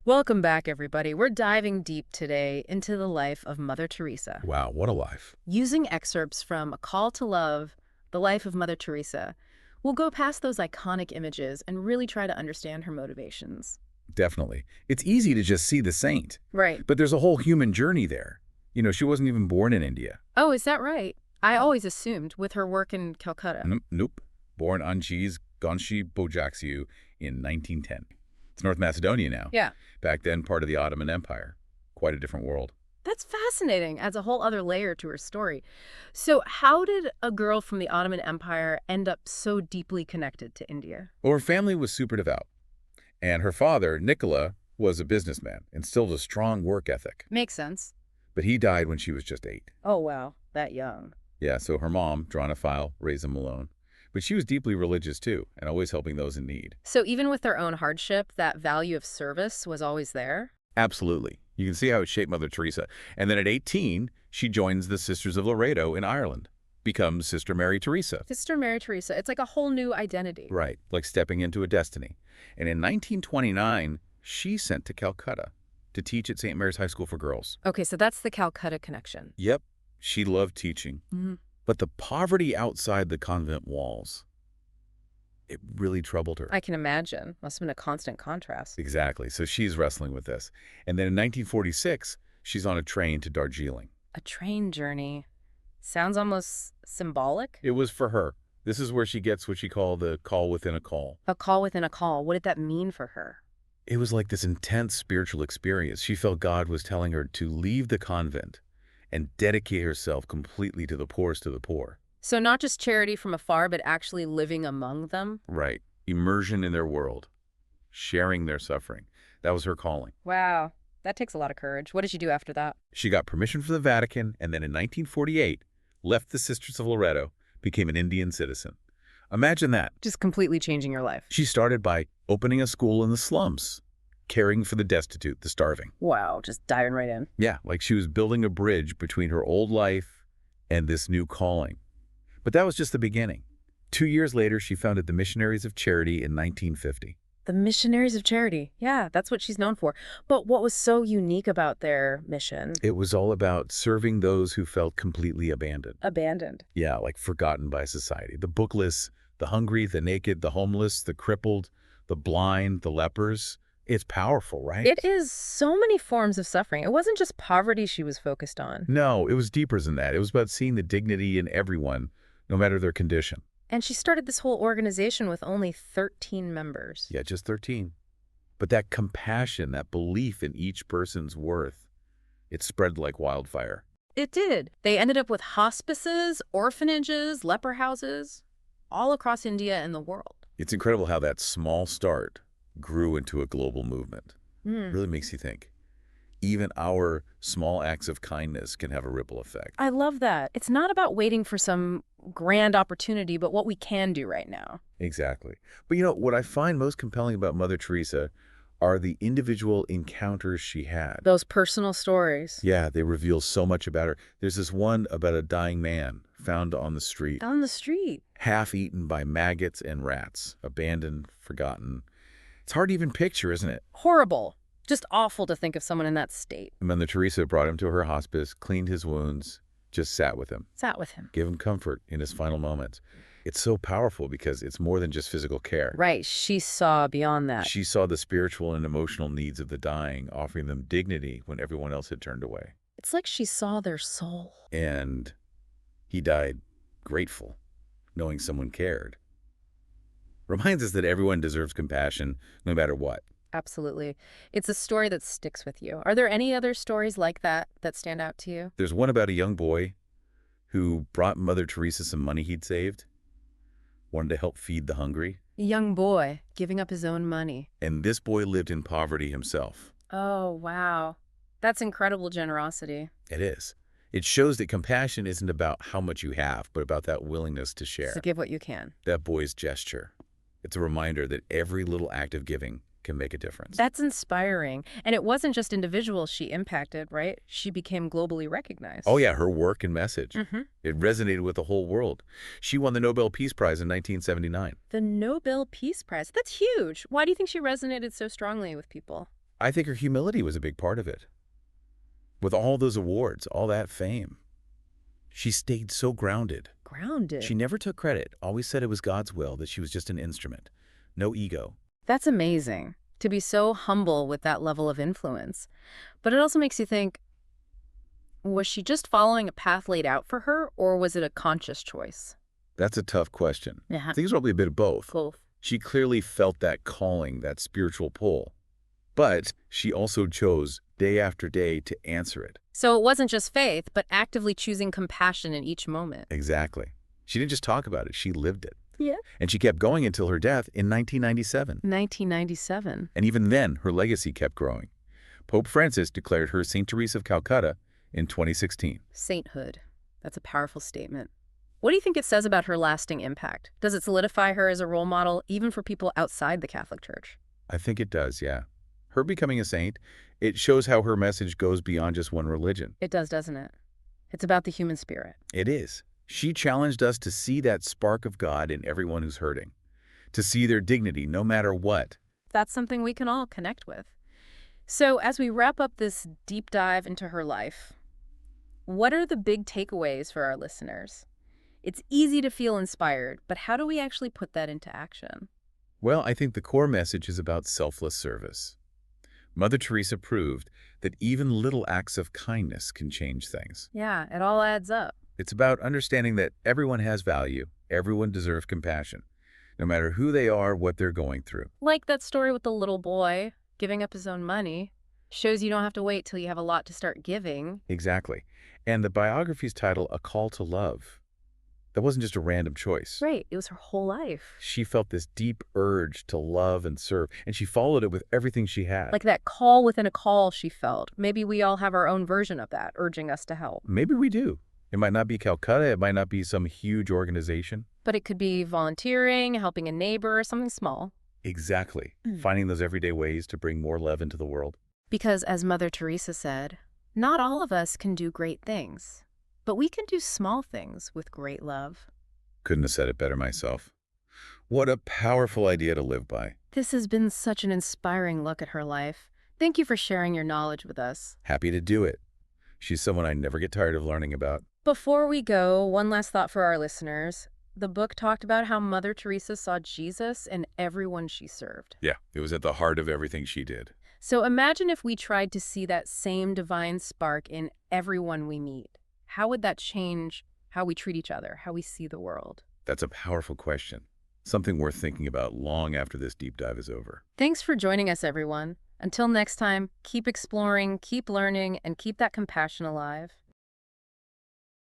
Welcome back, everybody. We're diving deep today into the life of Mother Teresa. Wow, what a life. Using excerpts from A Call to Love, The Life of Mother Teresa, we'll go past those iconic images and really try to understand her motivations. Definitely. It's easy to just see the saint, Right. but there's a whole human journey there. She wasn't even born in India. Oh, is that right? I always assumed with her work in Calcutta. Nope. Born Anchis Gonshi Bojaxiu in 1910. It's North Macedonia now. Yeah. Back then, part of the Ottoman Empire. Quite a different world. That's fascinating. Adds a whole other layer to her story. So how did a girl from the Ottoman Empire end up so deeply connected to India? Well, her family was super devout. And her father, Nicola, was a businessman, instilled a strong work ethic. Makes sense. But he died when she was just 8. Oh, wow. That young. Yeah, so her mom, drawn a file, raised him alone. But she was deeply religious too, and always helping those in need. So even with their own hardship, that value of service was always there? Absolutely. You can see how it shaped Mother Teresa. And then at 18, she joins the Sisters of Loreto in Ireland, becomes Sister Mary Teresa. Sister Mary Teresa. It's like a whole new identity. Right, like stepping into a destiny. And in 1929, she's sent to Calcutta to teach at St. Mary's High School for Girls. Okay, so that's the Calcutta connection. Yep, she loved teaching. But the poverty outside the convent walls, it really troubled her. I can imagine. Must have been a constant contrast. Exactly. So she's wrestling with this. And then in 1946, she's on a train to Darjeeling. A train journey. Sounds almost symbolic. It was for her. This is where she gets what she called the call within a call. A call within a call. What did that mean for her? It was like this intense spiritual experience. She felt God was telling her to leave the convent and dedicate herself completely to the poorest of the poor. So not just charity from afar, but actually living among them? Right. Immersion in their world. Sharing their suffering. That was her calling. Wow. That takes a lot of courage. What did she do after that? She got permission from the Vatican, and then in 1948, left the Sisters of Loreto, became an Indian citizen. Imagine that. Just completely changing your life. She started by opening a school in the slums, caring for the destitute, the starving. Wow, just diving right in. Yeah, like she was building a bridge between her old life and this new calling. But that was just the beginning. 2 years later, she founded the Missionaries of Charity in 1950. The Missionaries of Charity. Yeah, that's what she's known for. But what was so unique about their mission? It was all about serving those who felt completely abandoned. Abandoned. Yeah, like forgotten by society. The bookless, the hungry, the naked, the homeless, the crippled, the blind, the lepers. It's powerful, right? It is so many forms of suffering. It wasn't just poverty she was focused on. No, it was deeper than that. It was about seeing the dignity in everyone, no matter their condition. And she started this whole organization with only 13 members. Yeah, just 13. But that compassion, that belief in each person's worth, it spread like wildfire. It did. They ended up with hospices, orphanages, leper houses, all across India and the world. It's incredible how that small start grew into a global movement. It really makes you think. Even our small acts of kindness can have a ripple effect. I love that. It's not about waiting for some grand opportunity, but what we can do right now. Exactly. But what I find most compelling about Mother Teresa are the individual encounters she had. Those personal stories. Yeah, they reveal so much about her. There's this one about a dying man found on the street. On the street. Half eaten by maggots and rats, abandoned, forgotten. It's hard to even picture, isn't it? Horrible. Just awful to think of someone in that state. Mother Teresa brought him to her hospice, cleaned his wounds, just sat with him. Sat with him. Give him comfort in his final moments. It's so powerful because it's more than just physical care. Right. She saw beyond that. She saw the spiritual and emotional needs of the dying, offering them dignity when everyone else had turned away. It's like she saw their soul. And he died grateful, knowing someone cared. Reminds us that everyone deserves compassion, no matter what. Absolutely. It's a story that sticks with you. Are there any other stories like that that stand out to you? There's one about a young boy who brought Mother Teresa some money he'd saved, wanted to help feed the hungry. A young boy giving up his own money. And this boy lived in poverty himself. Oh, wow. That's incredible generosity. It is. It shows that compassion isn't about how much you have, but about that willingness to share. So give what you can. That boy's gesture. It's a reminder that every little act of giving can make a difference. That's inspiring. And it wasn't just individuals she impacted, right? She became globally recognized. Oh, yeah, her work and message. It resonated with the whole world. She won the Nobel Peace Prize in 1979. The Nobel Peace Prize. That's huge. Why do you think she resonated so strongly with people? I think her humility was a big part of it. With all those awards, all that fame, she stayed so grounded. Grounded. She never took credit, always said it was God's will, that she was just an instrument. No ego. That's amazing, to be so humble with that level of influence. But it also makes you think, was she just following a path laid out for her, or was it a conscious choice? That's a tough question. Yeah. I think it's probably a bit of both. Cool. She clearly felt that calling, that spiritual pull. But she also chose day after day to answer it. So it wasn't just faith, but actively choosing compassion in each moment. Exactly. She didn't just talk about it, she lived it. Yeah. And she kept going until her death in 1997. 1997. And even then, her legacy kept growing. Pope Francis declared her Saint Teresa of Calcutta in 2016. Sainthood. That's a powerful statement. What do you think it says about her lasting impact? Does it solidify her as a role model even for people outside the Catholic Church? I think it does, yeah. Her becoming a saint, it shows how her message goes beyond just one religion. It does, doesn't it? It's about the human spirit. It is. She challenged us to see that spark of God in everyone who's hurting, to see their dignity no matter what. That's something we can all connect with. So as we wrap up this deep dive into her life, what are the big takeaways for our listeners? It's easy to feel inspired, but how do we actually put that into action? Well, I think the core message is about selfless service. Mother Teresa proved that even little acts of kindness can change things. Yeah, it all adds up. It's about understanding that everyone has value, everyone deserves compassion, no matter who they are, what they're going through. Like that story with the little boy giving up his own money. Shows you don't have to wait till you have a lot to start giving. Exactly. And the biography's title, A Call to Love, that wasn't just a random choice. Right, it was her whole life. She felt this deep urge to love and serve, and she followed it with everything she had. Like that call within a call she felt. Maybe we all have our own version of that, urging us to help. Maybe we do. It might not be Calcutta, it might not be some huge organization. But it could be volunteering, helping a neighbor, something small. Exactly. Finding those everyday ways to bring more love into the world. Because as Mother Teresa said, not all of us can do great things, but we can do small things with great love. Couldn't have said it better myself. What a powerful idea to live by. This has been such an inspiring look at her life. Thank you for sharing your knowledge with us. Happy to do it. She's someone I never get tired of learning about. Before we go, one last thought for our listeners. The book talked about how Mother Teresa saw Jesus in everyone she served. Yeah, it was at the heart of everything she did. So imagine if we tried to see that same divine spark in everyone we meet. How would that change how we treat each other, how we see the world? That's a powerful question. Something worth thinking about long after this deep dive is over. Thanks for joining us, everyone. Until next time, keep exploring, keep learning, and keep that compassion alive.